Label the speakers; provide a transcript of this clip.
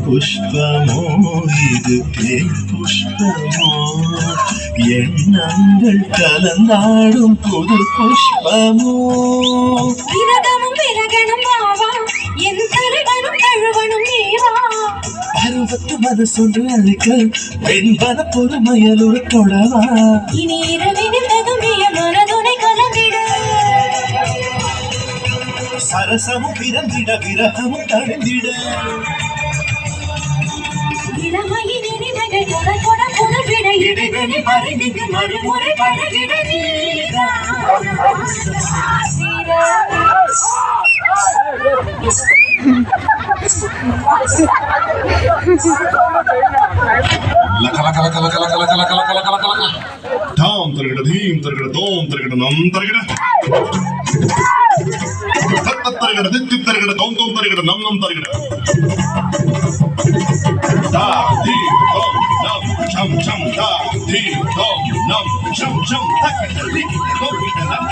Speaker 1: புஷ்பமோ இது தேன் புஷ்பமோ எண்ணங்கள் கலந்தாடும் புது புஷ்பமோ
Speaker 2: விரகமும் விரகனும் ஆவா என் கருகனும் கழுவனும் நீவா
Speaker 1: பருவத்து மனசொன்று அழைக்க வெண்பன பொறுமையலூர் தொடவா
Speaker 2: இனி இரவினில் தகுமைய மனதுனை கலந்திட
Speaker 1: சரசமும் பிறந்திட விரகமும் தழுந்திட
Speaker 2: இளமையின் இனிமைகள் கொட கொட புதுவிட இடைவெளி மறைந்து மறுமுறை பழகிட நீரா
Speaker 1: தாம் தருகிட தீம் தருகிட தோம் தருகிட நம் தருகிட தருகிட தித்தி தருகிட தோம் தோம் தருகிட நம் நம் தருகிட da di dom nam cham cham da di dom nam cham cham tak di dom nam